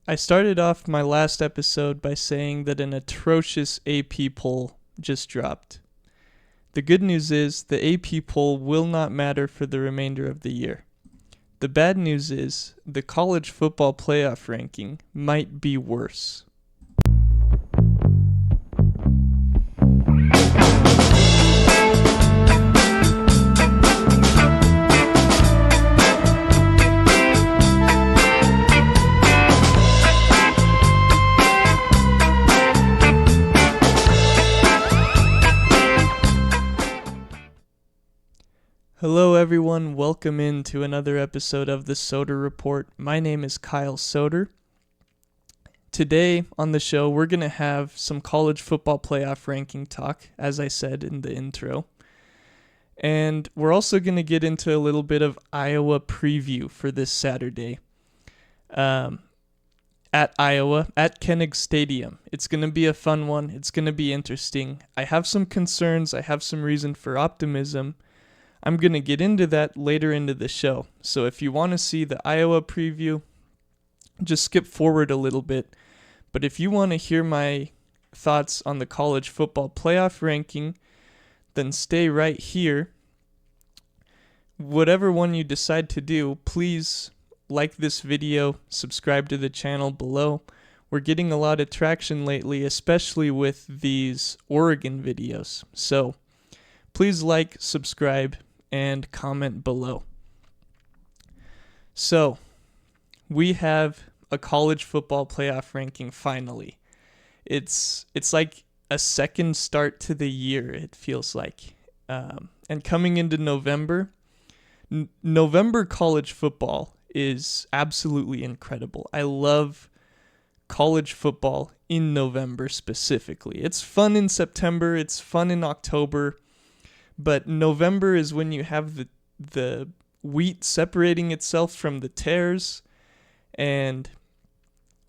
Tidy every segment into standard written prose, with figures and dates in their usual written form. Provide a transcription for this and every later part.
I started off my last episode by saying that an atrocious AP poll just dropped. The good news is the AP poll will not matter for the remainder of the year. The bad news is the college football playoff ranking might be worse. Hello everyone, welcome in to another episode of the Soder Report. My name is Kyle Soder. Today on the show, we're going to have some college football playoff ranking talk, as I said in the intro. And we're also going to get into a little bit of Iowa preview for this Saturday at Iowa, at Koenig Stadium. It's going to be a fun one. It's going to be interesting. I have some concerns. I have some reason for optimism. I'm going to get into that later into the show. So if you want to see the Iowa preview, just skip forward a little bit. But if you want to hear my thoughts on the college football playoff ranking, then stay right here. Whatever one you decide to do, please like this video, subscribe to the channel below. We're getting a lot of traction lately, especially with these Oregon videos. So please like, subscribe, and comment below. So, we have a college football playoff ranking finally. It's like a second start to the year, it feels like. And coming into November, November college football is absolutely incredible. I love college football in November specifically. It's fun in September, it's fun in October. But November is when you have the wheat separating itself from the tares, and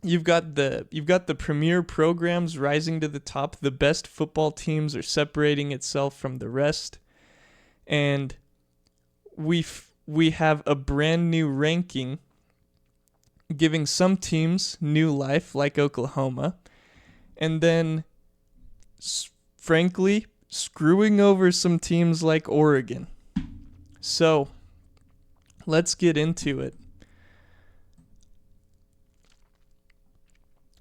you've got the premier programs rising to the top. The best football teams are separating itself from the rest, and we have a brand new ranking giving some teams new life, like Oklahoma, and then frankly screwing over some teams like Oregon. So, let's get into it.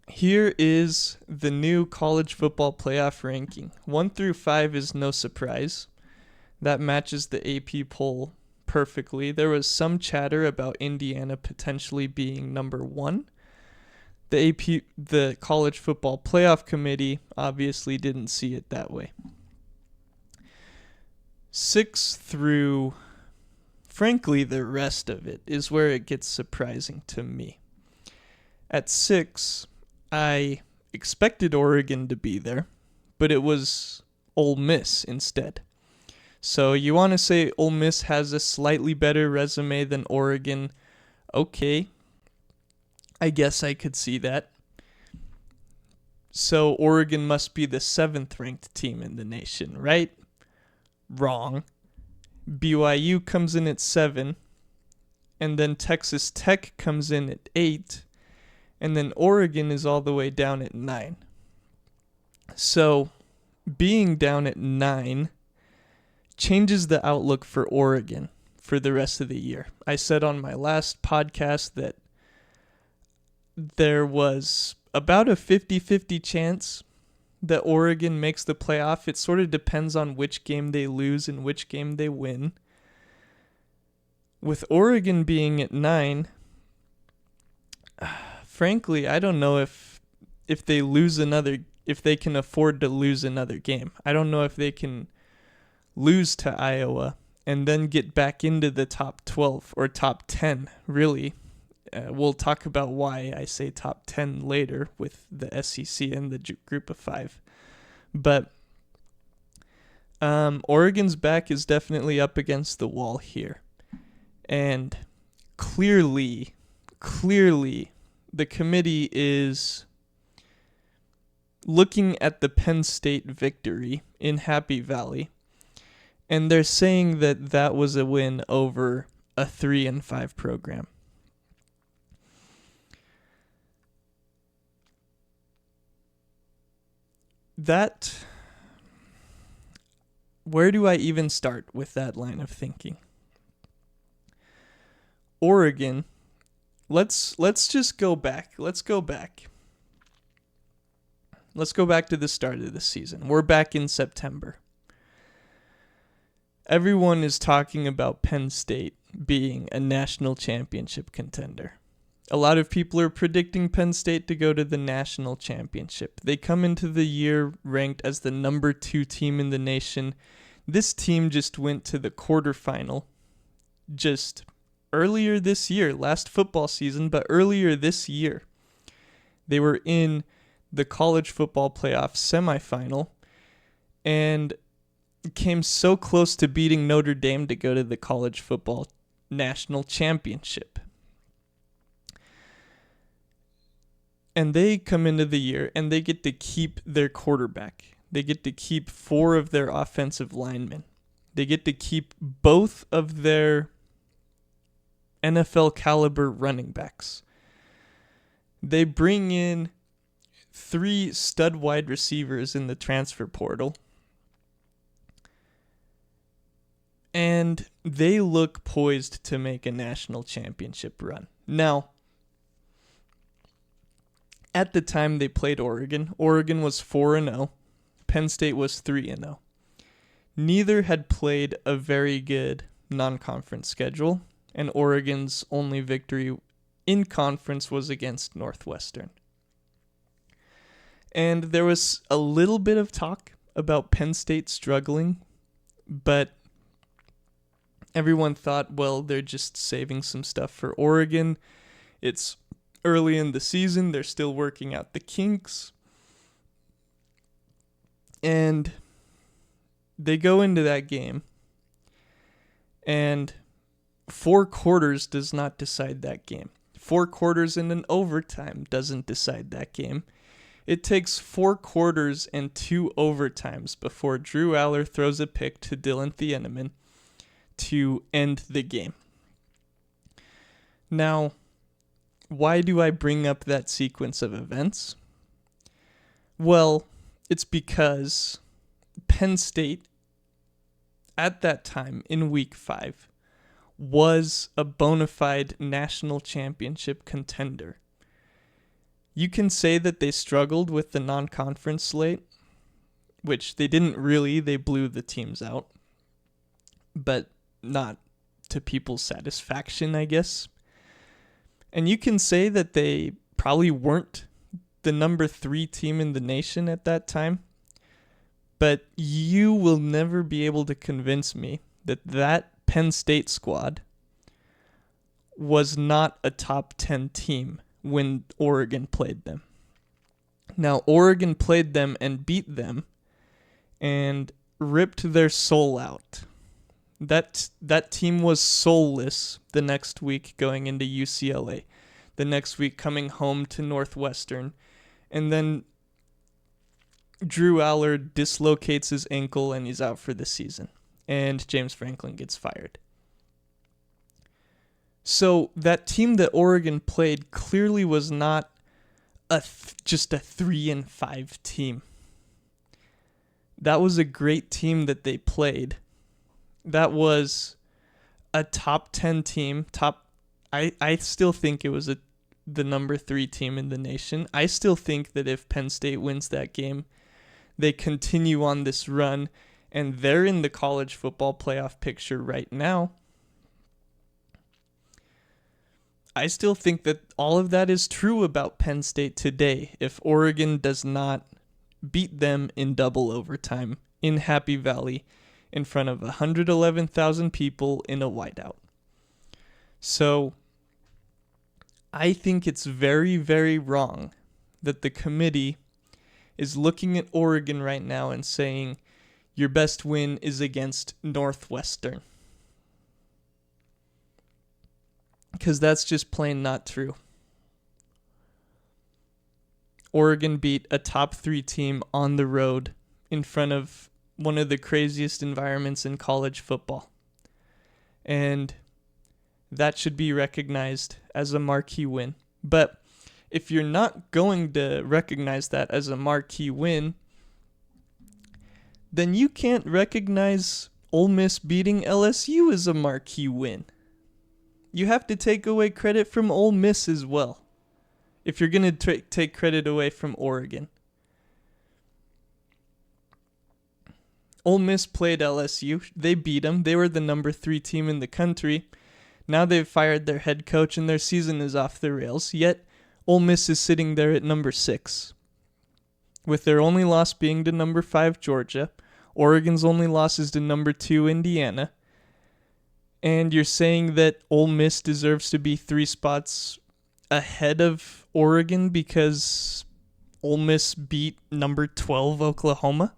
Here is the new college football playoff ranking. 1 through 5 is no surprise. That matches the AP poll perfectly. There was some chatter about Indiana potentially being number 1. The college football playoff committee obviously didn't see it that way. 6 through, frankly, the rest of it is where it gets surprising to me. At 6, I expected Oregon to be there, but it was Ole Miss instead. So you want to say Ole Miss has a slightly better resume than Oregon. Okay, I guess I could see that. So Oregon must be the 7th ranked team in the nation, right? Wrong. BYU comes in at 7, and then Texas Tech comes in at 8, and then Oregon is all the way down at 9. So, being down at 9 changes the outlook for Oregon for the rest of the year. I said on my last podcast that there was about a 50-50 chance that Oregon makes the playoff. It sort of depends on which game they lose and which game they win. With Oregon being at 9, frankly, I don't know if they lose if they can afford to lose another game. I don't know if they can lose to Iowa and then get back into the top 12 or top 10, really. We'll talk about why I say top 10 later with the SEC and the group of 5. But Oregon's back is definitely up against the wall here. And clearly, the committee is looking at the Penn State victory in Happy Valley, and they're saying that that was a win over a 3-5 program. where do I even start with that line of thinking? Oregon, let's just go back. Let's go back to the start of the season. We're back in September. Everyone is talking about Penn State being a national championship contender. A lot of people are predicting Penn State to go to the national championship. They come into the year ranked as the number 2 team in the nation. This team just went to the quarterfinal just earlier this year, last football season, but earlier this year. They were in the college football playoff semifinal and came so close to beating Notre Dame to go to the college football national championship. And they come into the year and they get to keep their quarterback. They get to keep 4 of their offensive linemen. They get to keep both of their NFL caliber running backs. They bring in 3 stud wide receivers in the transfer portal. And they look poised to make a national championship run. Now, at the time they played Oregon was 4-0. Penn State was 3-0. Neither had played a very good non-conference schedule, and Oregon's only victory in conference was against Northwestern. And there was a little bit of talk about Penn State struggling, but everyone thought, well, they're just saving some stuff for Oregon. It's early in the season. They're still working out the kinks. And they go into that game, and 4 quarters does not decide that game. 4 quarters and an overtime doesn't decide that game. It takes 4 quarters and 2 overtimes before Drew Aller throws a pick to Dylan Thieneman to end the game. Now, why do I bring up that sequence of events? Well, it's because Penn State, at that time in week 5, was a bona fide national championship contender. You can say that they struggled with the non-conference slate, which they didn't really. They blew the teams out, but not to people's satisfaction, I guess. And you can say that they probably weren't the number 3 team in the nation at that time, but you will never be able to convince me that that Penn State squad was not a top 10 team when Oregon played them. Now, Oregon played them and beat them and ripped their soul out. That team was soulless the next week going into UCLA, the next week coming home to Northwestern, and then Drew Aller dislocates his ankle and he's out for the season, and James Franklin gets fired. So that team that Oregon played clearly was not just a 3-5 team. That was a great team that they played. That was a top 10 team. I still think it was the number 3 team in the nation. I still think that if Penn State wins that game, they continue on this run, and they're in the college football playoff picture right now. I still think that all of that is true about Penn State today if Oregon does not beat them in double overtime in Happy Valley in front of 111,000 people in a whiteout. So I think it's very, very wrong that the committee is looking at Oregon right now and saying your best win is against Northwestern. Because that's just plain not true. Oregon beat a top 3 team on the road in front of one of the craziest environments in college football. And that should be recognized as a marquee win. But if you're not going to recognize that as a marquee win, then you can't recognize Ole Miss beating LSU as a marquee win. You have to take away credit from Ole Miss as well, if you're going to take credit away from Oregon. Ole Miss played LSU. They beat them. They were the number 3 team in the country. Now they've fired their head coach and their season is off the rails. Yet, Ole Miss is sitting there at number 6. With their only loss being to number 5 Georgia. Oregon's only loss is to number 2 Indiana. And you're saying that Ole Miss deserves to be 3 spots ahead of Oregon because Ole Miss beat number 12 Oklahoma?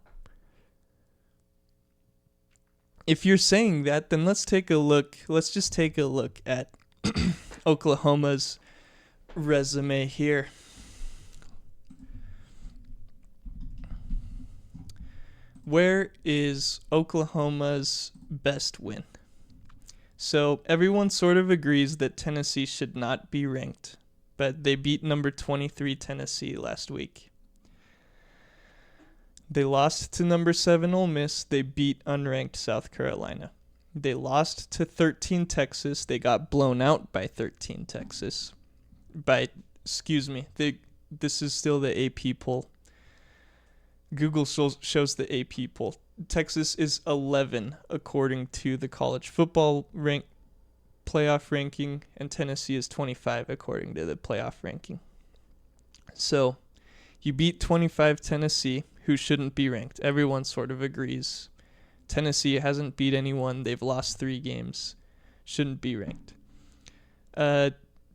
If you're saying that, then let's take a look. Let's just take a look at Oklahoma's resume here. Where is Oklahoma's best win? So everyone sort of agrees that Tennessee should not be ranked, but they beat number 23 Tennessee last week. They lost to number 7 Ole Miss. They beat unranked South Carolina. They lost to 13 Texas. They got blown out by 13 Texas. This is still the AP poll. Google shows the AP poll. Texas is 11 according to the college football playoff ranking, and Tennessee is 25 according to the playoff ranking. So, you beat 25 Tennessee, who shouldn't be ranked. Everyone sort of agrees. Tennessee hasn't beat anyone. They've lost 3 games. Shouldn't be ranked.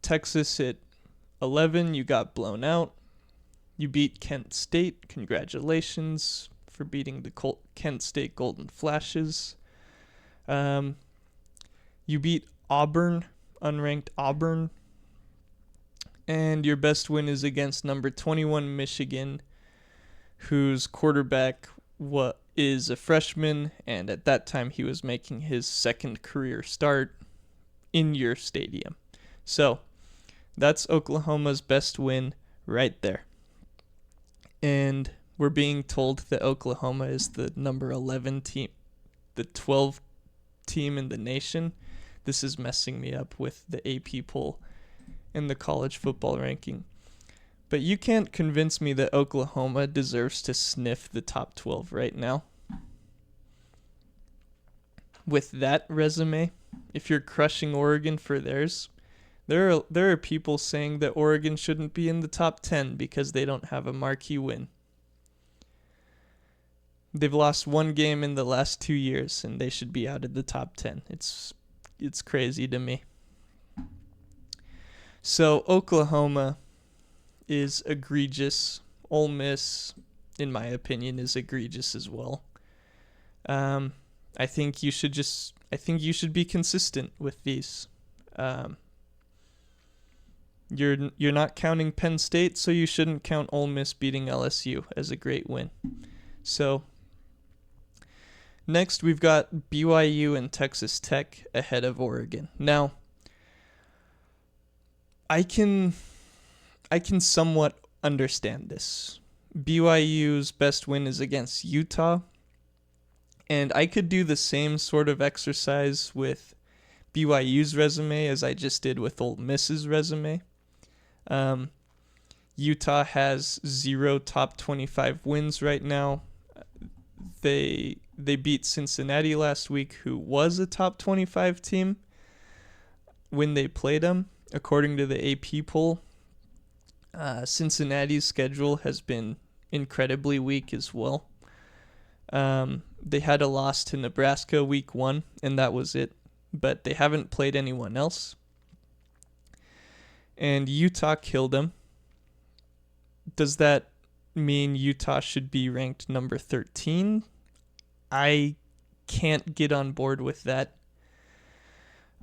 Texas at 11, you got blown out. You beat Kent State. Congratulations for beating the Kent State Golden Flashes. You beat Auburn, unranked Auburn. And your best win is against number 21 Michigan, whose quarterback is a freshman, and at that time he was making his second career start in your stadium. So, that's Oklahoma's best win right there. And we're being told that Oklahoma is the number 11 team, the 12th team in the nation. This is messing me up with the AP poll and the college football ranking. But you can't convince me that Oklahoma deserves to sniff the top 12 right now. With that resume, if you're crushing Oregon for theirs, there are people saying that Oregon shouldn't be in the top 10 because they don't have a marquee win. They've lost 1 game in the last 2 years, and they should be out of the top 10. It's crazy to me. So Oklahoma is egregious. Ole Miss, in my opinion, is egregious as well. I think you should be consistent with these. You're not counting Penn State, so you shouldn't count Ole Miss beating LSU as a great win. So next we've got BYU and Texas Tech ahead of Oregon. Now, I can somewhat understand this. BYU's best win is against Utah, and I could do the same sort of exercise with BYU's resume as I just did with Ole Miss's resume. Utah has 0 top 25 wins right now. They beat Cincinnati last week, who was a top 25 team when they played them, according to the AP poll. Cincinnati's schedule has been incredibly weak as well. They had a loss to Nebraska week 1, and that was it. But they haven't played anyone else. And Utah killed them. Does that mean Utah should be ranked number 13? I can't get on board with that.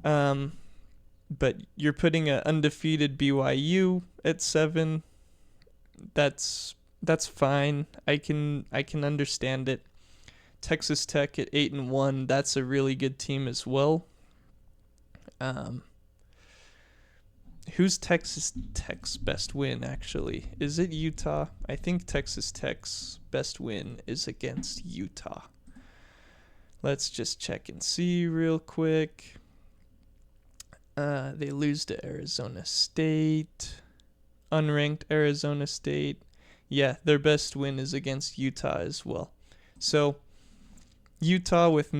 But you're putting an undefeated BYU at 7. That's fine. I can understand it. Texas Tech at 8-1. That's a really good team as well. who's Texas Tech's best win, actually? Is it Utah? I think Texas Tech's best win is against Utah. Let's just check and see real quick. They lose to Arizona State. Unranked Arizona State. Yeah, their best win is against Utah as well. So Utah with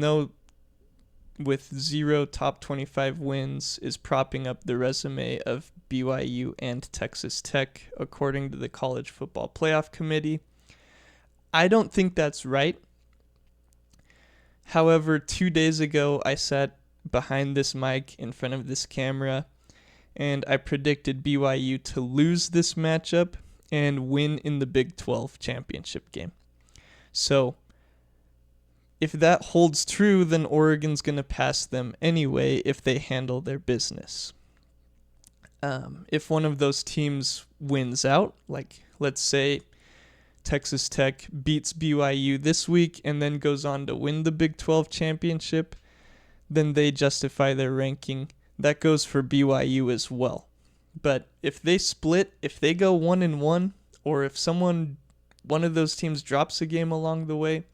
0 top 25 wins is propping up the resume of BYU and Texas Tech, according to the College Football Playoff Committee. I don't think that's right. However, 2 days ago, I sat behind this mic in front of this camera, and I predicted BYU to lose this matchup and win in the Big 12 championship game. So if that holds true, then Oregon's going to pass them anyway if they handle their business. If one of those teams wins out, like let's say Texas Tech beats BYU this week and then goes on to win the Big 12 championship, then they justify their ranking. That goes for BYU as well. But if they split, if they go 1-1, or if one of those teams drops a game along the way,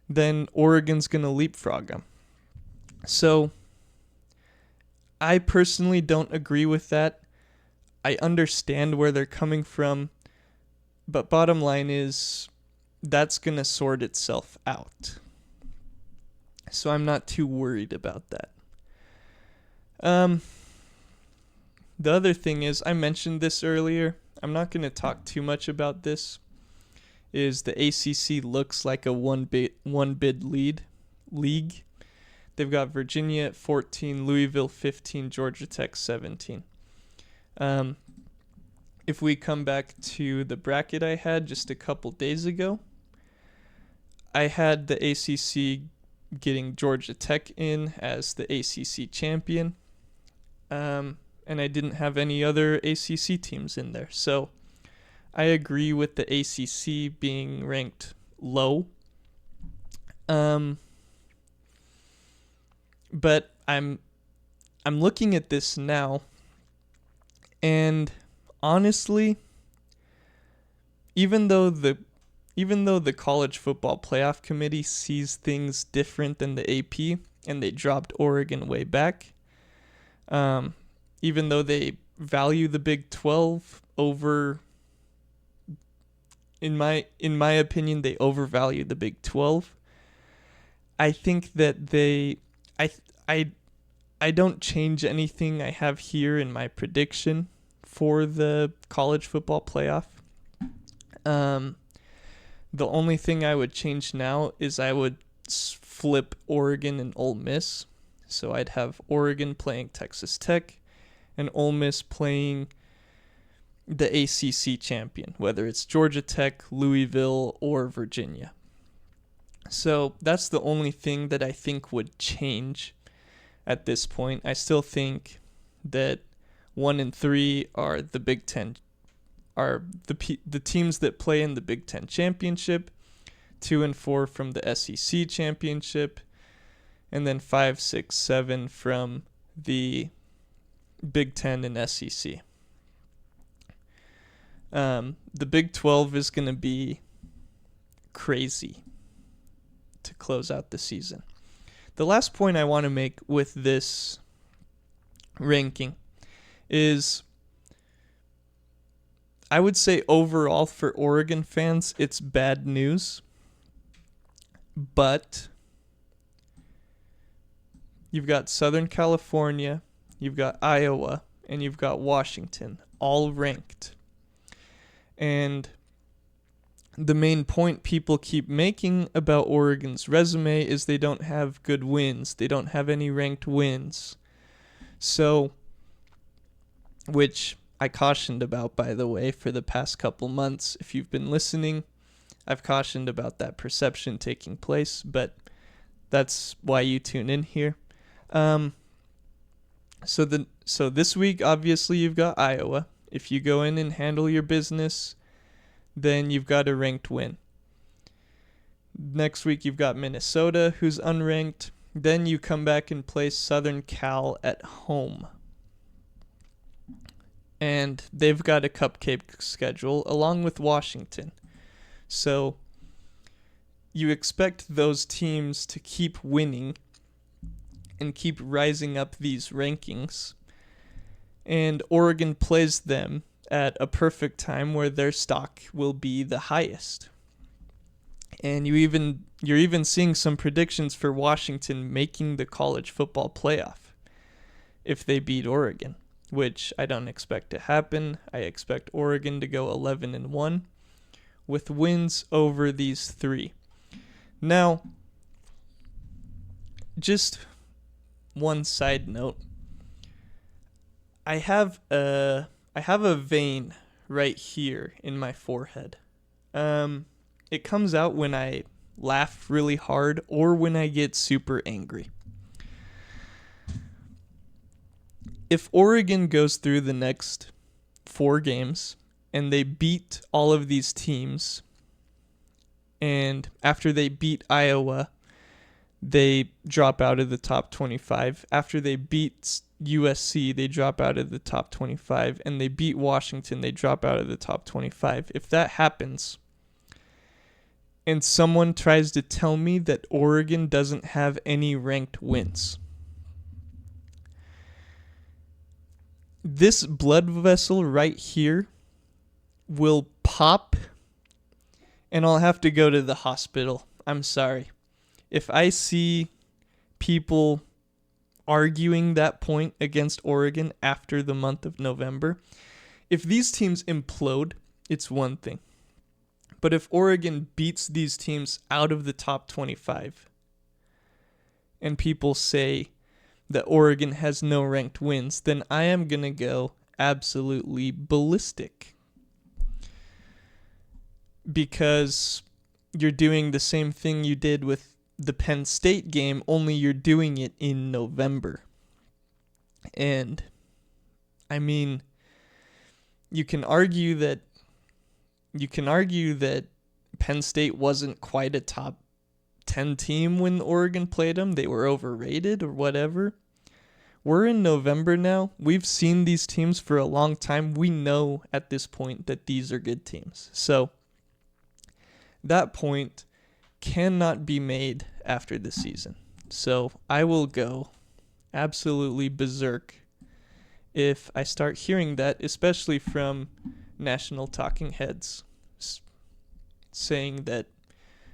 then Oregon's going to leapfrog them. So I personally don't agree with that. I understand where they're coming from, but bottom line is that's going to sort itself out. So I'm not too worried about that. The other thing is, I mentioned this earlier. I'm not going to talk too much about this. Is the ACC looks like a one bid league. They've got Virginia at 14, Louisville 15, Georgia Tech 17. If we come back to the bracket I had just a couple days ago, I had the ACC getting Georgia Tech in as the ACC champion, and I didn't have any other ACC teams in there. So I agree with the ACC being ranked low. But I'm looking at this now, and honestly, even though the College Football Playoff Committee sees things different than the AP, and they dropped Oregon way back, even though they value the Big 12 over, in my opinion, they overvalue the Big 12. I think that I don't change anything I have here in my prediction for the college football playoff. The only thing I would change now is I would flip Oregon and Ole Miss. So I'd have Oregon playing Texas Tech and Ole Miss playing the ACC champion, whether it's Georgia Tech, Louisville, or Virginia. So that's the only thing that I think would change at this point. I still think that 1 and 3 are the Big Ten, are the teams that play in the Big Ten championship, 2 and 4 from the SEC championship, and then 5, 6, 7 from the Big Ten and SEC. The Big 12 is going to be crazy to close out the season. The last point I want to make with this ranking is, I would say overall for Oregon fans, it's bad news. But you've got Southern California, you've got Iowa, and you've got Washington, all ranked. And the main point people keep making about Oregon's resume is they don't have good wins. They don't have any ranked wins. So, which I cautioned about, by the way, for the past couple months. If you've been listening, I've cautioned about that perception taking place, but that's why you tune in here. So this week, obviously, you've got Iowa. If you go in and handle your business, then you've got a ranked win. Next week, you've got Minnesota, who's unranked. Then you come back and play Southern Cal at home. and they've got a cupcake schedule along with Washington. So you expect those teams to keep winning and keep rising up these rankings. And Oregon plays them at a perfect time where their stock will be the highest. And you're even seeing some predictions for Washington making the college football playoff if they beat Oregon, which I don't expect to happen. I expect Oregon to go 11-1 with wins over these three. Now, just one side note. I have a vein right here in my forehead. It comes out when I laugh really hard or when I get super angry. If Oregon goes through the next 4 games and they beat all of these teams, and after they beat Iowa, they drop out of the top 25. After they beat USC, they drop out of the top 25. And they beat Washington, they drop out of the top 25. If that happens, and someone tries to tell me that Oregon doesn't have any ranked wins, this blood vessel right here will pop, and I'll have to go to the hospital. I'm sorry. If I see people arguing that point against Oregon after the month of November, if these teams implode, it's one thing. But if Oregon beats these teams out of the top 25 and people say that Oregon has no ranked wins, then I am going to go absolutely ballistic. Because you're doing the same thing you did with the Penn State game, only you're doing it in November. And, I mean, you can argue that Penn State wasn't quite a top 10 team when Oregon played them. They were overrated or whatever. We're in November now. We've seen these teams for a long time. We know at this point that these are good teams. So that point cannot be made after the season. So I will go absolutely berserk if I start hearing that, especially from national talking heads saying that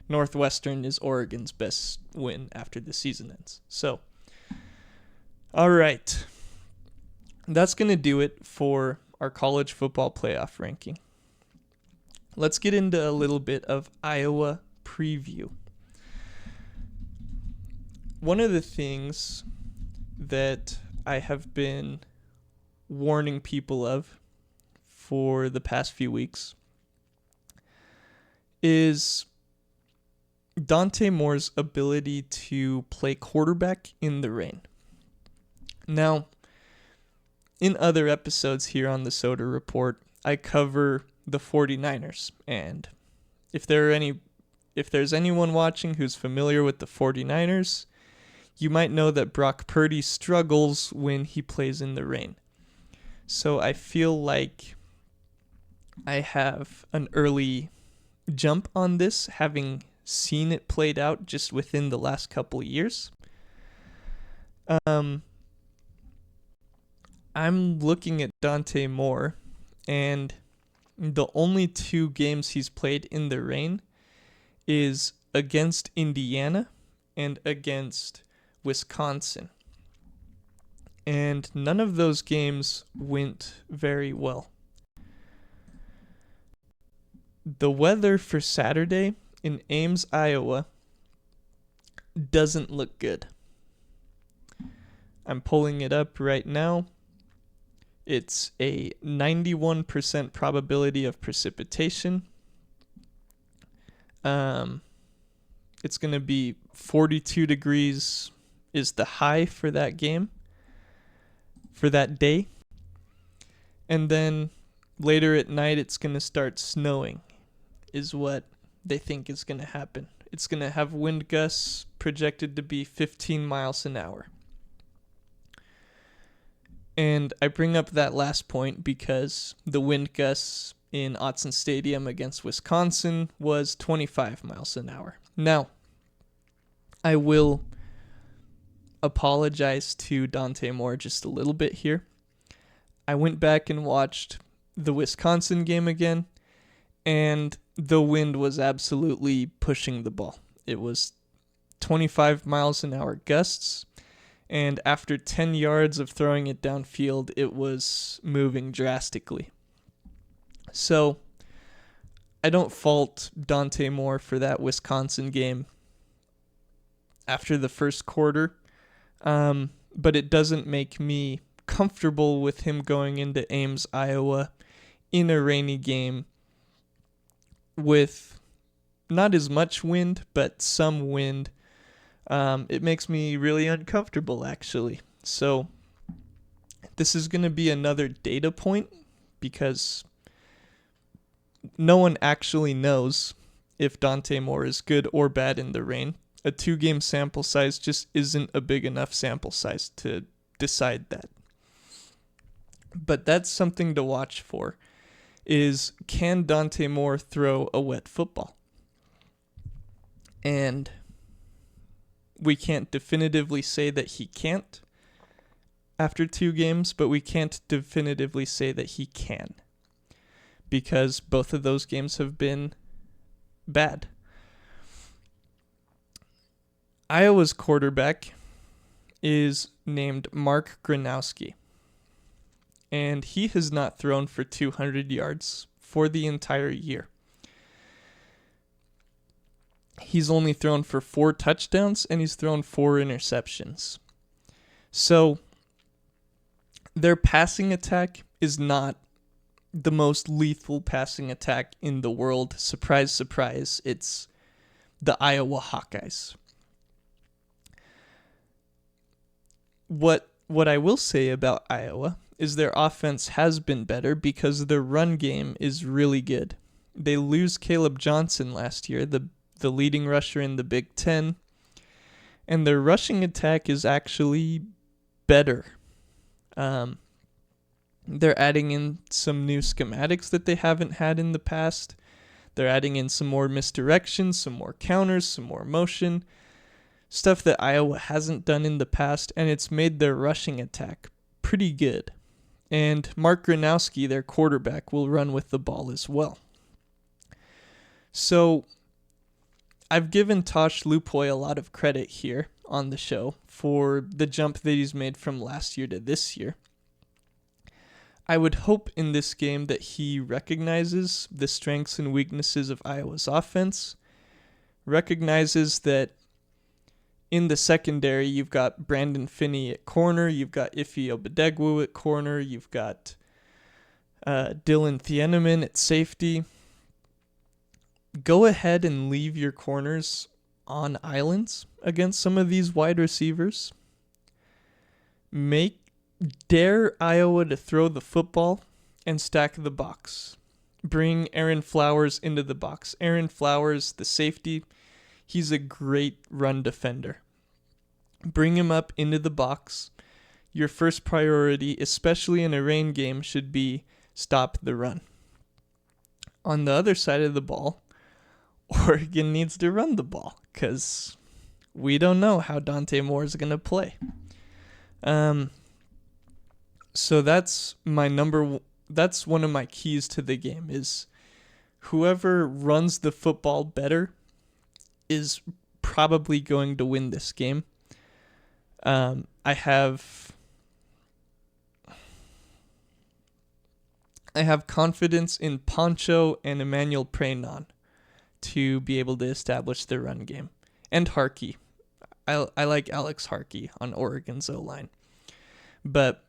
Northwestern is Oregon's best win after the season ends. So, all right. That's going to do it for our college football playoff ranking. Let's get into a little bit of Iowa preview. One of the things that I have been warning people of for the past few weeks is Dante Moore's ability to play quarterback in the rain. Now, in other episodes here on the Soda Report, I cover the 49ers, and if there's anyone watching who's familiar with the 49ers, you might know that Brock Purdy struggles when he plays in the rain. So I feel like I have an early jump on this, having seen it played out just within the last couple of years. I'm looking at Dante Moore, and the only 2 games he's played in the rain is against Indiana and against Wisconsin. And none of those games went very well. The weather for Saturday in Ames, Iowa doesn't look good. I'm pulling it up right now. It's a 91% probability of precipitation. It's going to be 42 degrees is the high for that game, for that day. And then later at night, it's going to start snowing, is what they think is going to happen. It's going to have wind gusts projected to be 15 miles an hour. And I bring up that last point because the wind gusts in Autzen Stadium against Wisconsin was 25 miles an hour. Now, I will apologize to Dante Moore just a little bit here. I went back and watched the Wisconsin game again, and the wind was absolutely pushing the ball. It was 25 miles an hour gusts, and after 10 yards of throwing it downfield, it was moving drastically. So, I don't fault Dante Moore for that Wisconsin game after the first quarter, but it doesn't make me comfortable with him going into Ames, Iowa in a rainy game with not as much wind, but some wind. It makes me really uncomfortable, actually. So this is going to be another data point because no one actually knows if Dante Moore is good or bad in the rain. A 2-game sample size just isn't a big enough sample size to decide that. But that's something to watch for, is can Dante Moore throw a wet football? And we can't definitively say that he can't after 2 games, but we can't definitively say that he can, because both of those games have been bad. Iowa's quarterback is named Mark Gronowski, and he has not thrown for 200 yards for the entire year. He's only thrown for 4 touchdowns, and he's thrown 4 interceptions. So their passing attack is not the most lethal passing attack in the world. Surprise, surprise, it's the Iowa Hawkeyes. What I will say about Iowa is their offense has been better because their run game is really good. They lose Caleb Johnson last year, the leading rusher in the Big Ten, and their rushing attack is actually better. They're adding in some new schematics that they haven't had in the past. They're adding in some more misdirections, some more counters, some more motion, stuff that Iowa hasn't done in the past, and it's made their rushing attack pretty good. And Mark Gronowski, their quarterback, will run with the ball as well. So I've given Tosh Lupoy a lot of credit here on the show for the jump that he's made from last year to this year. I would hope in this game that he recognizes the strengths and weaknesses of Iowa's offense, recognizes that in the secondary you've got Brandon Finney at corner, you've got Ife Obadegwu at corner, you've got Dylan Thieneman at safety. Go ahead and leave your corners on islands against some of these wide receivers. Dare Iowa to throw the football and stack the box. Bring Aaron Flowers into the box. Aaron Flowers, the safety, he's a great run defender. Bring him up into the box. Your first priority, especially in a rain game, should be stop the run. On the other side of the ball, Oregon needs to run the ball because we don't know how Dante Moore is going to play. So that's that's one of my keys to the game is whoever runs the football better is probably going to win this game. I have confidence in Poncho and Emmanuel Preynon to be able to establish their run game. And Harkey. I like Alex Harkey on Oregon's O-line. But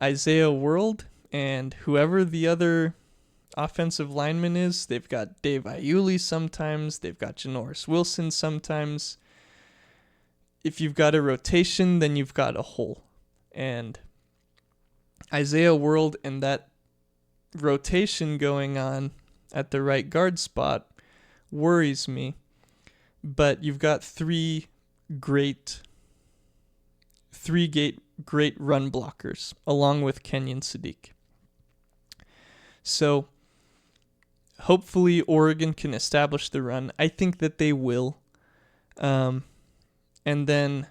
Isaiah World and whoever the other offensive lineman is, they've got Dave Iuli sometimes, they've got Janoris Wilson sometimes. If you've got a rotation, then you've got a hole. And Isaiah World and that rotation going on at the right guard spot worries me. But you've got 3 great three great run blockers, along with Kenyon Sadiq. So hopefully Oregon can establish the run. I think that they will. And then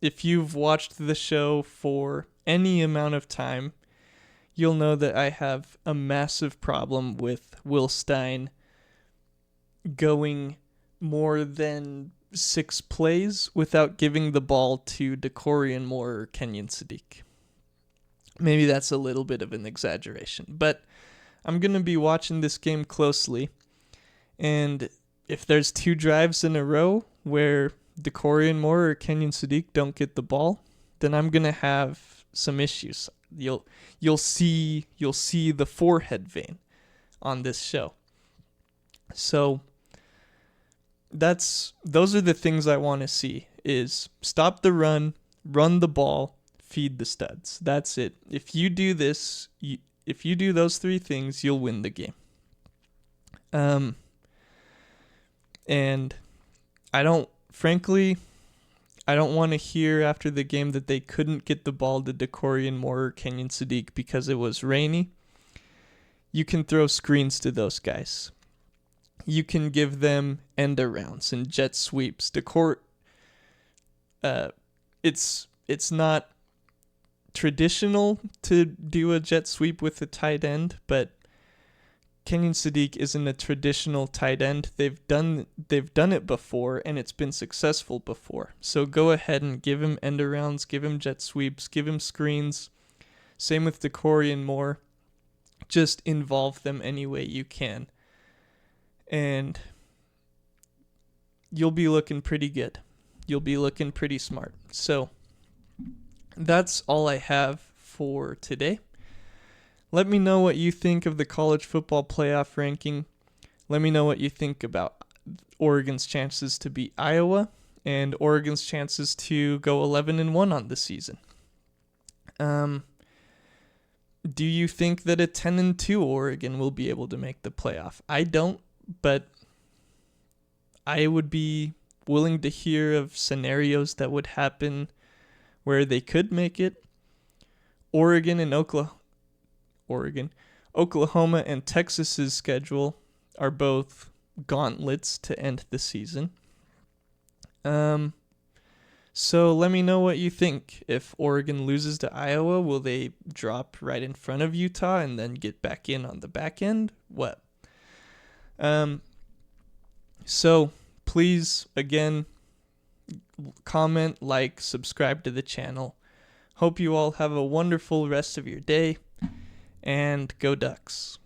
if you've watched the show for any amount of time, you'll know that I have a massive problem with Will Stein going more than 6 plays without giving the ball to DeCorian Moore or Kenyon Sadiq. Maybe that's a little bit of an exaggeration, but I'm going to be watching this game closely, and if there's 2 drives in a row where DeCorian Moore or Kenyon Sadiq don't get the ball, then I'm going to have some issues. You'll see the forehead vein on this show. So those are the things I want to see, is stop the run the ball, feed the studs. That's it. If you do this, if you do those 3 things, you'll win the game. And I don't want to hear after the game that they couldn't get the ball to DeCorian Moore or Kenyon Sadiq because it was rainy. You can throw screens to those guys. You can give them end arounds and jet sweeps. It's not traditional to do a jet sweep with a tight end, but Kenyon Sadiq isn't a traditional tight end. They've done it before, and it's been successful before. So go ahead and give him end arounds, give him jet sweeps, give him screens. Same with DeCorian Moore. Just involve them any way you can, and you'll be looking pretty good. You'll be looking pretty smart. So that's all I have for today. Let me know what you think of the college football playoff ranking. Let me know what you think about Oregon's chances to beat Iowa and Oregon's chances to go 11-1 on the season. Do you think that a 10-2 Oregon will be able to make the playoff? I don't, but I would be willing to hear of scenarios that would happen where they could make it. Oklahoma and Texas's schedule are both gauntlets to end the season. So let me know what you think. If Oregon loses to Iowa, will they drop right in front of Utah and then get back in on the back end? What? So please, again, comment, like, subscribe to the channel. Hope you all have a wonderful rest of your day, and go Ducks.